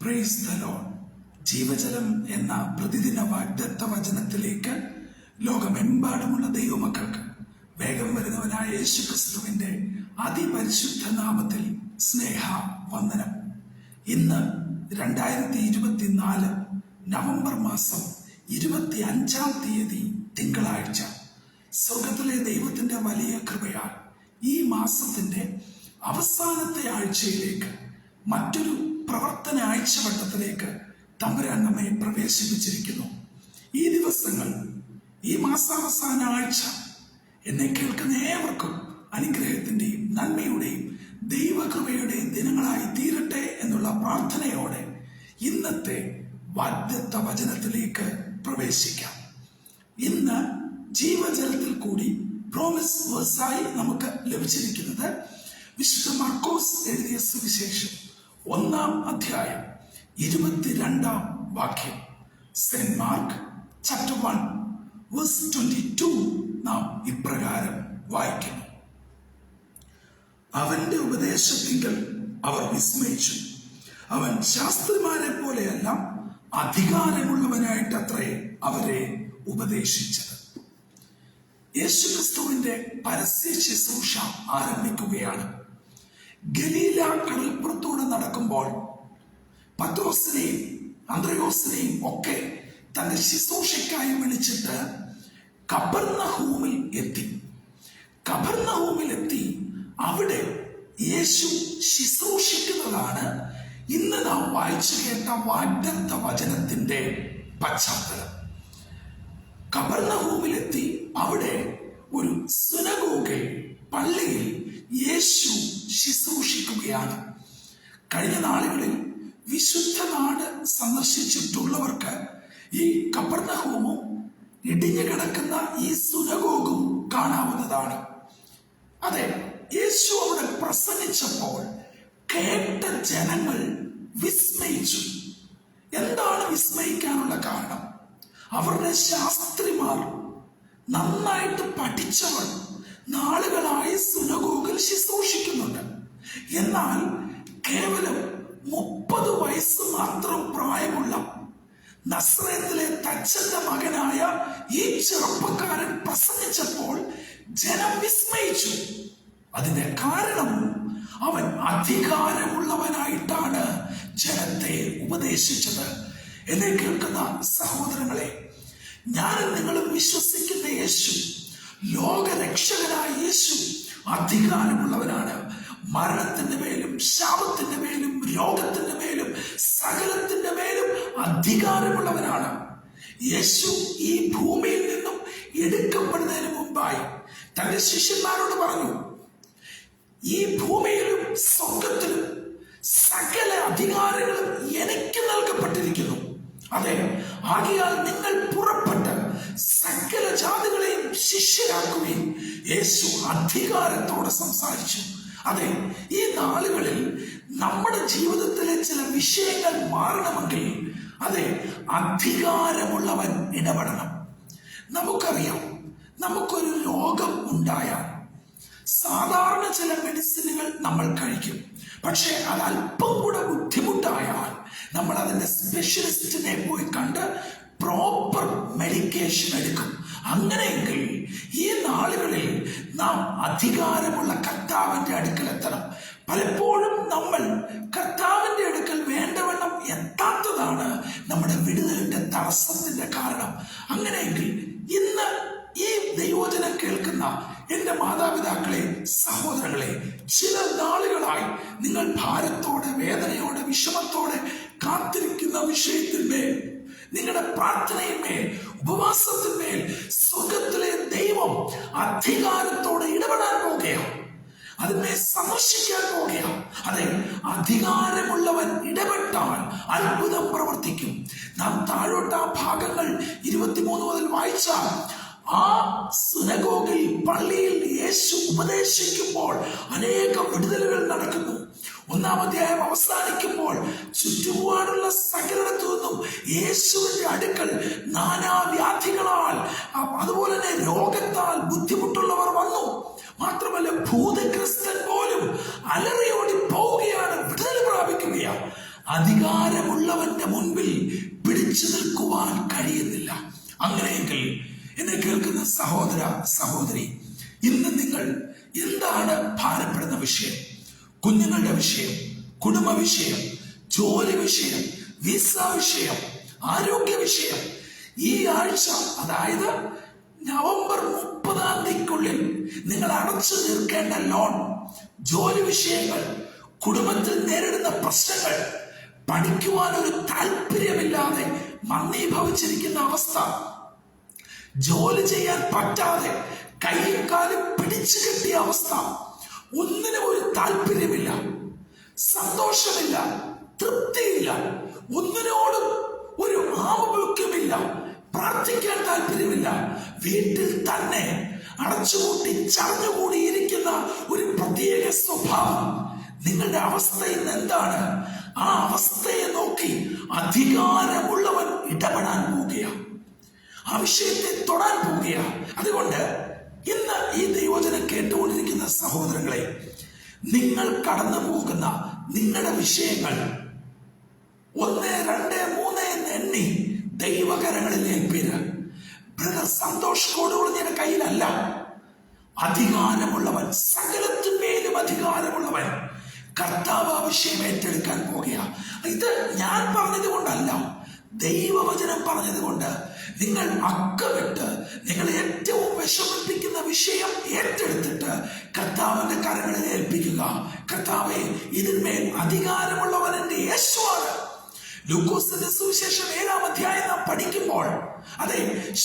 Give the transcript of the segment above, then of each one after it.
Praise the Lord. ജീവജലം എന്ന പ്രതിദിന വാഗ്ദത്ത വചനത്തിലേക്ക് ലോകമെമ്പാടുമുള്ള ദൈവമക്കൾക്ക് വേഗം വരുന്നവനായ യേശുക്രിസ്തുവിന്റെ അതിപരിശുദ്ധ നാമത്തിൽ സ്നേഹ വന്ദനം. ഇന്ന് 2024 നവംബർ മാസം 25-ാം തീയതി തിങ്കളാഴ്ച. സ്വർഗത്തിലെ ദൈവത്തിന്റെ വലിയ കൃപയാൽ ഈ മാസത്തിന്റെ അവസാനത്തെ ആഴ്ചയിലേക്ക്, മറ്റൊരു പ്രവർത്തന ആഴ്ചവട്ടത്തിലേക്ക് തമ്പുരാൻ നമ്മെ പ്രവേശിപ്പിച്ചിരിക്കുന്നു. ഈ ദിവസങ്ങൾ, ഈ മാസാവസാന ആഴ്ച എന്നെ കേൾക്കുന്ന ഏവർക്കും അനുഗ്രഹത്തിന്റെയും നന്മയുടെയും ദൈവകൃപയുടെയും ദിനങ്ങളായി തീരട്ടെ എന്നുള്ള പ്രാർത്ഥനയോടെ ഇന്നത്തെ വാഗ്ദത്ത വചനത്തിലേക്ക് പ്രവേശിക്കാം. ഇന്ന് ജീവജലത്തിൽ കൂടി പ്രോമിസ് വേഴ്സായി നമുക്ക് ലഭിച്ചിരിക്കുന്നത് വിശുദ്ധ മാർക്കോസ് എഴുതിയ സുവിശേഷം 1-ാം അധ്യായം 22-ാം വാക്യം. സെന്റ് മാർക്ക് ചാപ്റ്റർ 1 വേഴ്സ് 22 നാം ഇപ്രകാരം വായിക്കുന്നു: അവന്റെ ഉപദേശത്തിങ്കൽ അവർ വിസ്മയിച്ചു. അവൻ ശാസ്ത്രിമാരെ പോലെയല്ല, അധികാരമുള്ളവനായിട്ടത്രേ അവരെ ഉപദേശിച്ചത്. യേശുക്രിസ്തുവിന്റെ പരസ്യ ശുശ്രൂഷ ആരംഭിക്കുകയാണ്. ഗലീല കടൽപ്പുറത്തൂടെ നടക്കുമ്പോൾ പത്രോസിനെയും അന്ത്രയോസിനെയും ഒക്കെ തന്റെ ശുശ്രൂഷയ്ക്കായി വിളിച്ചിട്ട് കപർന്നഹൂമിൽ എത്തി. അവിടെ യേശു ശുശ്രൂഷിക്കുന്നതാണ് ഇന്ന് നാം വായിച്ചു കേട്ട വാഗ്ദത്ത വചനത്തിന്റെ പശ്ചാത്തലം. കപർന്നഹൂമിലെത്തി അവിടെ ഒരു സുനഗോഗിൽ, പള്ളിയിൽ യേശു ശുശ്രൂഷിക്കുകയാണ്. കഴിഞ്ഞ നാളുകളിൽ വിശുദ്ധ നാട് സന്ദർശിച്ചിട്ടുള്ളവർക്ക് ഈ കപർന്നഹൂമും ഇടിഞ്ഞു കിടക്കുന്ന ഈ സുനഗോഗും കാണാവുന്നതാണ്. അതെ, യേശു അവിടെ പ്രസംഗിച്ചപ്പോൾ കേട്ട ജനങ്ങൾ വിസ്മയിച്ചു. എന്താണ് വിസ്മയിക്കാനുള്ള കാരണം? അവരുടെ ശാസ്ത്രിമാർ, നന്നായിട്ട് പഠിച്ചവർ, നാളുകളായി സുനഗോഗിൽ ശുശ്രൂഷിക്കുന്നുണ്ട്. എന്നാൽ കേവലം 30 വയസ്സ് മാത്രം പ്രായമുള്ള നസ്രയത്തിലെ തച്ചന്റെ മകനായ ഈ ചെറുപ്പക്കാരൻ പ്രസംഗിച്ചപ്പോൾ ജനം വിസ്മയിച്ചു. അതിന്റെ കാരണം അവൻ അധികാരമുള്ളവനായിട്ടാണ് ജനത്തെ ഉപദേശിച്ചത്. എന്നെ കേൾക്കുന്ന സഹോദരങ്ങളെ, ഞാനും നിങ്ങളും വിശ്വസിക്കുന്ന യേശു, ലോകരക്ഷകനായ യേശു അധികാരമുള്ളവനാണ്. മരണത്തിന്റെ മേലും ശാപത്തിന്റെ മേലും രോഗത്തിന്റെ മേലും സകലത്തിന്റെ മേലും അധികാരമുള്ളവനാണ്. യേശു ഈ ഭൂമിയിൽ നിന്നും എടുക്കപ്പെടുന്നതിന് മുമ്പായി തന്റെ ശിഷ്യന്മാരോട് പറഞ്ഞു, ഈ ഭൂമിയിലും സ്വർഗത്തിലും സകല അധികാരങ്ങളും എനിക്ക് നൽകപ്പെട്ടിരിക്കുന്നു. അതെ, ആകയാൽ നിങ്ങൾ പുറപ്പെട്ട് സകല ജാതികളെയും ശിഷ്യരാക്കുകയും. യേശു അധികാരത്തോടെ സംസാരിച്ചു. അതെ, ഈ നാളുകളിൽ നമ്മുടെ ജീവിതത്തിലെ ചില വിഷയങ്ങൾ മാറണമെങ്കിൽ അതെ, അധികാരമുള്ളവൻ ഇടപെടണം. നമുക്കറിയാം, നമുക്കൊരു രോഗം ഉണ്ടായാൽ സാധാരണ ചില മെഡിസിനുകൾ നമ്മൾ കഴിക്കും. പക്ഷെ അത് അല്പം കൂടെ ബുദ്ധിമുട്ടായാൽ നമ്മൾ അതിന്റെ സ്പെഷ്യലിസ്റ്റിനെ പോയി കണ്ട് പ്രോപ്പർ മെഡിക്കേഷൻ എടുക്കും. അങ്ങനെയെങ്കിൽ ഈ നാളുകളിൽ നാം അധികാരമുള്ള കർത്താവിന്റെ അടുക്കൽ എത്തണം. പലപ്പോഴും നമ്മൾ കർത്താവിന്റെ അടുക്കൽ വേണ്ടവണ്ണം എത്താത്തതാണ് നമ്മുടെ വിടുതലിന്റെ തടസ്സത്തിന്റെ കാരണം. അങ്ങനെയെങ്കിൽ ഇന്ന് ഈ ദൈവവചനം കേൾക്കുന്ന എന്റെ മാതാപിതാക്കളെ, സഹോദരങ്ങളെ, ചില നാളുകളായി നിങ്ങൾ ഭാരത്തോടെ, വേദനയോടെ, വിഷമത്തോടെ കാത്തിരിക്കുന്ന വിഷയത്തിന്മേൽ, നിങ്ങളുടെ പ്രാർത്ഥനയിന്മേൽ, ഉപവാസത്തിന്മേൽ സ്വർഗത്തിലെ ദൈവം അധികാരത്തോടെ ഇടപെടാൻ പോകുകയാണ്. അതിനെ സന്ദർശിക്കാൻ പോകുകയാണ്. അതെ, അധികാരമുള്ളവൻ ഇടപെട്ടാൽ അത്ഭുതം പ്രവർത്തിക്കും. നാം താഴോട്ട് ആ ഭാഗങ്ങൾ 23 മുതൽ വായിച്ചാൽ, ആ സുനഗോഗിൽ, പള്ളിയിൽ യേശു ഉപദേശിക്കുമ്പോൾ അനേകം വിടുതലുകൾ നടക്കുന്നു. 1-ാം അധ്യായം അവസാനിക്കുമ്പോൾ ചുറ്റുപാടുള്ള സകലയിടത്തു നിന്നും യേശുവിന്റെ അടുക്കൽ നാനാവ്യാധികളാൽ, അതുപോലെ തന്നെ രോഗത്താൽ ബുദ്ധിമുട്ടുള്ളവർ വന്നു. മാത്രമല്ല, ഭൂതഗ്രസ്തൻ പോലും അലറിയോടി പോവുകയാണ്, വിടുതൽ പ്രാപിക്കുകയാണ്. അധികാരമുള്ളവന്റെ മുൻപിൽ പിടിച്ചു നിൽക്കുവാൻ കഴിയുന്നില്ല. അങ്ങനെയെങ്കിൽ എന്നെ കേൾക്കുന്ന സഹോദര സഹോദരി, ഇന്ന് നിങ്ങൾ എന്താണ് ഭാരപ്പെടുന്ന വിഷയം? കുഞ്ഞുങ്ങളുടെ വിഷയം, കുടുംബ വിഷയം, ജോലി വിഷയം, വിസ വിഷയം, ആരോഗ്യ വിഷയം. ഈ ആഴ്ച, അതായത് നവംബർ 30 നിങ്ങൾ അടച്ചു തീർക്കേണ്ട ലോൺ, ജോലി വിഷയങ്ങൾ, കുടുംബത്തിൽ നേരിടുന്ന പ്രശ്നങ്ങൾ, പഠിക്കുവാൻ ഒരു താല്പര്യമില്ലാതെ മന്ദീഭവിച്ചിരിക്കുന്ന അവസ്ഥ, ജോലി ചെയ്യാൻ പറ്റാതെ കൈയും കാലും പിടിച്ചു കെട്ടിയ അവസ്ഥ, ഒന്നിനും ഒരു താല്പര്യമില്ല, സന്തോഷമില്ല, തൃപ്തിയില്ല, ഒന്നിനോടും ഒരു ആമുഖ്യമില്ല, പ്രാർത്ഥിക്കാൻ താല്പര്യമില്ല, വീട്ടിൽ തന്നെ അടച്ചുകൂട്ടി ചടഞ്ഞുകൂടിയിരിക്കുന്ന ഒരു പ്രത്യേക സ്വഭാവം. നിങ്ങളുടെ അവസ്ഥ ഇന്ന് എന്താണ്? ആ അവസ്ഥയെ നോക്കി അധികാരമുള്ളവൻ ഇടപെടാൻ പോവുകയാണ്, ആ വിഷയത്തെ തൊടാൻ പോവുകയാണ്. അതുകൊണ്ട് ഇന്ന് ഈ ദൈവവചനം കേട്ടുകൊണ്ടിരിക്കുന്ന സഹോദരങ്ങളെ, നിങ്ങൾ കടന്നു പോകുന്ന നിങ്ങളുടെ വിഷയങ്ങൾ 1, 2, 3 എന്ന് എണ്ണി ദൈവകരങ്ങളിൽ ഏൽപ്പിന്. ബ്രദർ സന്തോഷ് കോടുകുളഞ്ഞയുടെ കയ്യിലല്ല. അധികാരമുള്ളവൻ, സകലത്തിന്മേലും അധികാരമുള്ളവൻ കർത്താവ് ആ വിഷയം ഏറ്റെടുക്കാൻ പോകുക. ഇത് ഞാൻ പറഞ്ഞത് കൊണ്ടല്ല, ദൈവവചനം പറഞ്ഞത് കൊണ്ട്. നിങ്ങൾ അക്കമിട്ട് നിങ്ങൾ ഏറ്റവും വിഷമിപ്പിക്കുന്ന വിഷയം ഏറ്റെടുത്തിട്ട് കർത്താവിന്റെ കരങ്ങളിൽ ഏൽപ്പിക്കുക. കർത്താവേ, ഇതിന്മേൽ അധികാരമുള്ളവൻ എന്റെ യേശുവാണ്. ലൂക്കോസിന്റെ സുവിശേഷം 7-ാം അധ്യായം നാം പഠിക്കുമ്പോൾ, അതെ,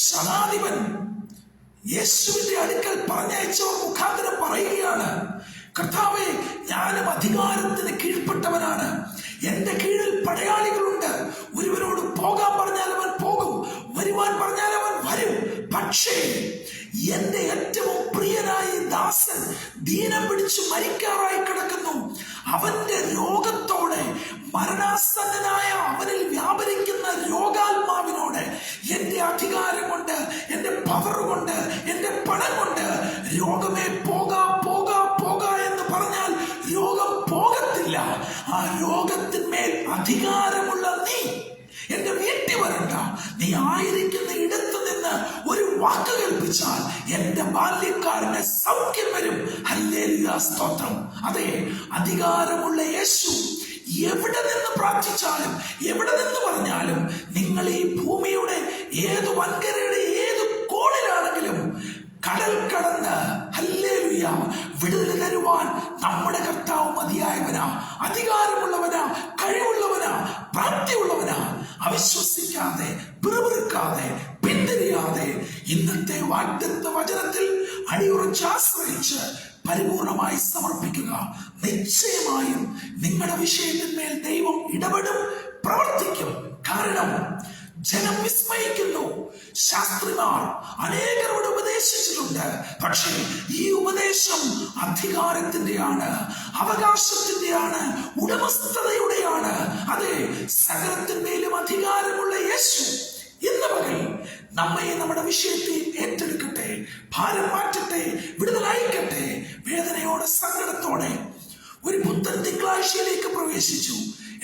ശതാധിപൻ യേശുവിന്റെ അടുക്കൽ പറഞ്ഞയച്ചവർ മുഖാന്തരം പറയുകയാണ്, കർത്താവേ, ഞാനും അധികാരത്തിന് കീഴ്പ്പെട്ടവനാണ്, എന്റെ കീഴിൽ പടയാളികളുണ്ട്. ഒരുവനോട് പോകാൻ പറഞ്ഞാൽ അവൻ പോകും, വരുവാൻ പറഞ്ഞാൽ അവൻ വരും. പക്ഷേ എന്റെ ഏറ്റവും പ്രിയനായ ദാസൻ ദീനം പിടിച്ചു മരിക്കാറായി കിടക്കുന്നു. അവന്റെ രോഗത്തോടെ, മരണാസന്നനായ അവനിൽ വ്യാപരിക്കുന്ന രോഗാത്മാവിനോട് എന്റെ അധികാരം കൊണ്ട്, എന്റെ പവർ കൊണ്ട്, എന്റെ പണം കൊണ്ട് രോഗമേ പോകാ പോകാ പോകാ എന്ന് പറഞ്ഞാൽ രോഗം പോകത്തില്ല. ആ രോഗത്തിന്മേൽ അധികാരമുള്ള നീ എന്റെ വീട്ടിൽ വരണ്ട. നീ ആയിരിക്കുന്ന ഇടത്ത് നിന്ന് ഒരു വാക്ക് കൽപ്പിച്ചാൽ എന്റെ ബാല്യക്കാരന് സൗഖ്യം വരും. ഹല്ലേലൂയ, സ്തോത്രം. അതെ, അധികാരമുള്ള യേശു എവിടെ നിന്ന് പ്രാർത്ഥിച്ചാലും, എവിടെ നിന്ന് പറഞ്ഞാലും, നിങ്ങൾ ഈ ഭൂമിയുടെ ഏത് വൻകരയുടെ ഏത് കോണിലാണെങ്കിലും കടൽ കടന്ന്, ഹല്ലേലൂയ, വിടുതൽ തരുവാൻ നമ്മുടെ കർത്താവ് മതിയായവനാ, അധികാരമുള്ളവനാ, കഴിവുള്ളവനാ, പ്രാപ്തിയുള്ളവനാ. അവിശ്വസിക്കാതെ, പിറുപിറുക്കാതെ, പിന്തിരിയാതെ ഇന്നത്തെ വാഗ്ദത്ത വചനത്തിൽ അടിയുറച്ച് ആശ്രയിച്ച് പരിപൂർണമായി സമർപ്പിക്കുക. നിശ്ചയമായും നിങ്ങളുടെ വിഷയത്തിന്മേൽ ദൈവം ഇടപെടും, പ്രവർത്തിക്കും. കാരണം ജനം വിസ്മയിക്കുന്നു. ശാസ്ത്രിമാർ അനേകരോട് ഉപദേശിച്ചിട്ടുണ്ട്, പക്ഷേ ഈ ഉപദേശം അധികാരത്തിന്റെയാണ്, അവകാശത്തിന്റെയാണ്, ഉടമസ്ഥതയുടെയാണ്. അതെ, സകലത്തിന്മേലും അധികാരമുള്ള യേശു ഇന്ന് പകൽ നമ്മെ നമ്മുടെ വിഷയത്തെ ഏറ്റെടുക്കട്ടെ, ഭാരം മാറ്റട്ടെ, വിടുതലയക്കട്ടെ. വേദനയോടെ, സങ്കടത്തോടെ ഒരു പുത്തൻ തിങ്കളാഴ്ചയിലേക്ക് പ്രവേശിച്ചു.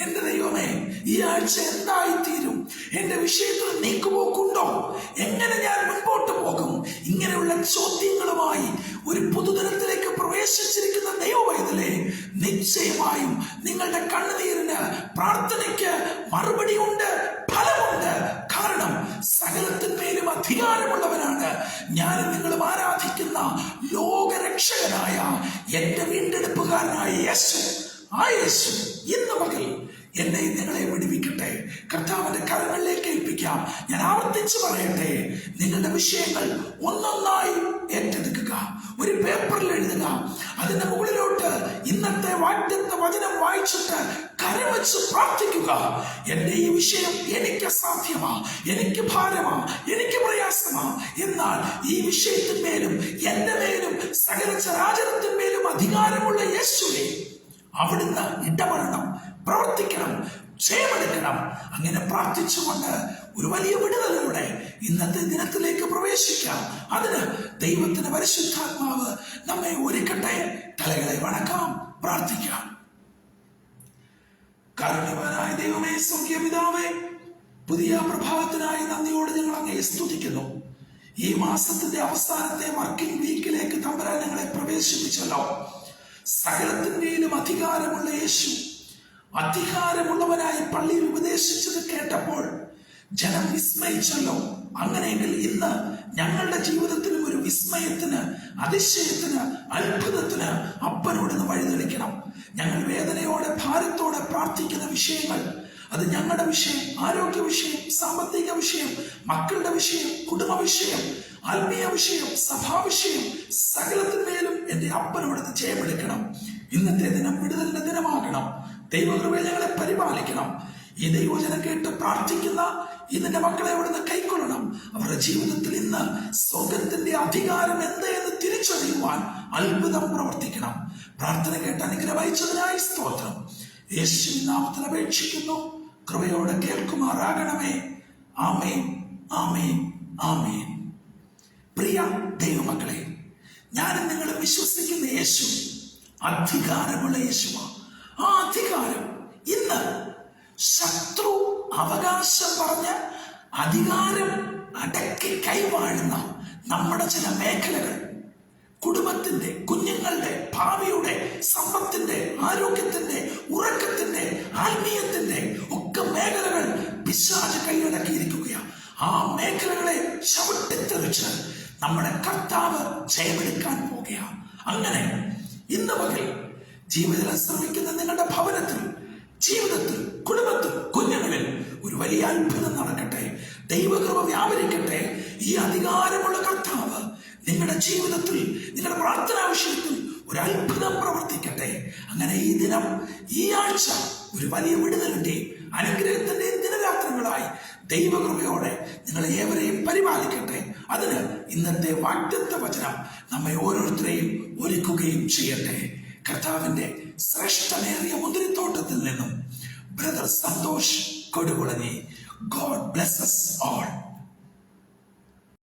എന്റെ ദൈവമേ, ഈ ആഴ്ച എന്തായിത്തീരും? എന്റെ വിഷയത്തിൽ നീക്കുപോക്കുണ്ടോ? എങ്ങനെ ഞാൻ മുൻപോട്ട് പോകും? ഇങ്ങനെയുള്ള ചോദ്യങ്ങളുമായി ഒരു പുതുദിനത്തിലേക്ക് പ്രവേശിച്ചിരിക്കുന്ന ദൈവവൈതലേ, നിശ്ചയമായും നിങ്ങളുടെ കണ്ണുനീരിന്, പ്രാർത്ഥനയ്ക്ക് മറുപടിയുണ്ട്, ഫലമുണ്ട്. കാരണം സകലത്തിന്മേലും അധികാരമുള്ളവനാണ് ഞാനും നിങ്ങളും ആരാധിക്കുന്ന ലോകരക്ഷകനായ എന്റെ വീണ്ടെടുപ്പുകാരനായ യേശു. ആ യേശു ഇന്ന് പകൽ എന്നെ നിങ്ങളെ വിടുവിക്കട്ടെ. കർത്താവിന്റെ കരങ്ങളിലേക്ക് ഏൽപ്പിക്കാം. ഞാൻ ആവർത്തിച്ച് പറയട്ടെ, നിങ്ങളുടെ വിഷയങ്ങൾ ഒന്നൊന്നായി ഏറ്റെടുക്കുക, ഒരു പേപ്പറിൽ എഴുതുക. അതിന്റെ മുകളിലോട്ട് ഇന്നത്തെ വാഗ്ദത്ത വചനം വായിച്ചിട്ട് കരം വെച്ച് പ്രാർത്ഥിക്കുക. എന്റെ ഈ വിഷയം എനിക്ക് അസാധ്യമാ, എനിക്ക് ഭാരമാ, എനിക്ക് പ്രയാസമാ. എന്നാൽ ഈ വിഷയത്തിന്മേലും എന്റെ മേലും സകല ചരാചരത്തിന്മേലും അധികാരമുള്ള യേശുവേ, അവിടുന്ന് ഇടപെടണം, പ്രവർത്തിക്കണം, ജയമെടുക്കണം. അങ്ങനെ പ്രാർത്ഥിച്ചുകൊണ്ട് ഒരു വലിയ വിടുതലോടെ ഇന്നത്തെ ദിനത്തിലേക്ക് പ്രവേശിക്കാം. അതിന് ദൈവത്തിന്റെ പരിശുദ്ധാത്മാവ് നമ്മെ ഒരുക്കട്ടെ. തലകളെ വണക്കാം, പ്രാർത്ഥിക്കാം. കാരുണ്യവാനായ ദൈവമേ, സ്വർഗീയ പിതാവേ, പുതിയ പ്രഭാതത്തിനായി നന്ദിയോട് ഞങ്ങൾ അങ്ങയെ സ്തുതിക്കുന്നു. ഈ മാസത്തിന്റെ അവസാനത്തെ വർക്കിംഗ് വീക്കിലേക്ക് തമ്പുരാൻ ഞങ്ങളെ പ്രവേശിപ്പിച്ചല്ലോ. സകലത്തിന്മേലും അധികാരമുള്ള യേശു അധികാരമുള്ളവനായി പള്ളിയിൽ ഉപദേശിച്ചത് കേട്ടപ്പോൾ ജനം വിസ്മയിച്ചല്ലോ. അങ്ങനെയെങ്കിൽ ഇന്ന് ഞങ്ങളുടെ ജീവിതത്തിലും ഒരു വിസ്മയത്തിന്, അതിശയത്തിന്, അത്ഭുതത്തിന് അപ്പനോട് വഴിതെളിക്കണം. ഞങ്ങൾ വേദനയോടെ, ഭാരത്തോടെ പ്രാർത്ഥിക്കുന്ന വിഷയങ്ങൾ, അത് ഞങ്ങളുടെ വിഷയം, ആരോഗ്യ വിഷയം, സാമ്പത്തിക വിഷയം, മക്കളുടെ വിഷയം, കുടുംബ വിഷയം, ആത്മീയ വിഷയം, സഭാ വിഷയം, സകലത്തിന്മേലും എന്റെ അപ്പനോട് ജയമെടുക്കണം. ഇന്നത്തെ ദിനം വിടുതലിന്റെ ദിനമാകണം. ദൈവകൃപയിൽ ഞങ്ങളെ പരിപാലിക്കണം. ഈ ദൈവവചനം കേട്ട് പ്രാർത്ഥിക്കുന്ന ഇതിന്റെ മക്കളെ അവിടുന്ന് കൈക്കൊള്ളണം. അവരുടെ ജീവിതത്തിൽ ഇന്ന് സ്വർഗത്തിന്റെ അധികാരം എന്ത് എന്ന് തിരിച്ചറിയുവാൻ അത്ഭുതം പ്രവർത്തിക്കണം. പ്രാർത്ഥന കേട്ട് അനുഗ്രഹം അയച്ചതിനായി സ്തോത്രം. യേശുവിൻ നാമത്തിൽ അപേക്ഷിക്കുന്നു. കൃപയോടെ കേൾക്കുമാറാകണമേ. ആമേൻ, ആമേൻ, ആമേൻ. പ്രിയ ദൈവമക്കളെ, ഞാനും നിങ്ങൾ വിശ്വസിക്കുന്ന യേശു അധികാരമുള്ള യേശുവാ. ആ അധികാരം ഇന്ന് ശത്രു അവകാശം പറഞ്ഞ് അധികാരം അടക്കി കൈവാഴുന്ന നമ്മുടെ ചില മേഖലകൾ, കുടുംബത്തിന്റെ, കുഞ്ഞുങ്ങളുടെ, ഭാവിയുടെ, സമ്പത്തിന്റെ, ആരോഗ്യത്തിന്റെ, ഉറക്കത്തിന്റെ, ആത്മീയത്തിന്റെ ഒക്കെ മേഖലകൾ പിശാച് കൈയടക്കിയിരിക്കുകയാണ്. ആ മേഖലകളെ ചവിട്ടിത്തെറിച്ച് നമ്മുടെ കർത്താവ് ജയമെടുക്കാൻ പോകുകയാണ്. അങ്ങനെ ഇന്ന് പകൽ ജീവിതത്തിൽ ശ്രമിക്കുന്ന നിങ്ങളുടെ ഭവനത്തിൽ, ജീവിതത്തിൽ, കുടുംബത്തിൽ, കുഞ്ഞുങ്ങളിൽ ഒരു വലിയ അത്ഭുതം നടക്കട്ടെ. ദൈവകൃപ വ്യാപരിക്കട്ടെ. ഈ അധികാരമുള്ള കർത്താവ് നിങ്ങളുടെ ജീവിതത്തിൽ, നിങ്ങളുടെ പ്രാർത്ഥനാ വിഷയത്തിൽ ഒരു അത്ഭുതം പ്രവർത്തിക്കട്ടെ. അങ്ങനെ ഈ ദിനം, ഈ ആഴ്ച ഒരു വലിയ വിടുതലിന്റെയും അനുഗ്രഹത്തിന്റെയും ദിനരാത്രങ്ങളായി ദൈവകൃപയോടെ നിങ്ങളെ ഏവരെയും പരിപാലിക്കട്ടെ. അതിന് ഇന്നത്തെ വാഗ്ദത്ത വചനം നമ്മെ ഓരോരുത്തരെയും ഒരുക്കുകയും ചെയ്യട്ടെ. കർത്താവിന്റെ ശ്രേഷ്ഠമേറിയ മുന്തിരിത്തോട്ടത്തിൽ നിന്നും brother Santhosh Kodukulanji. God bless us all.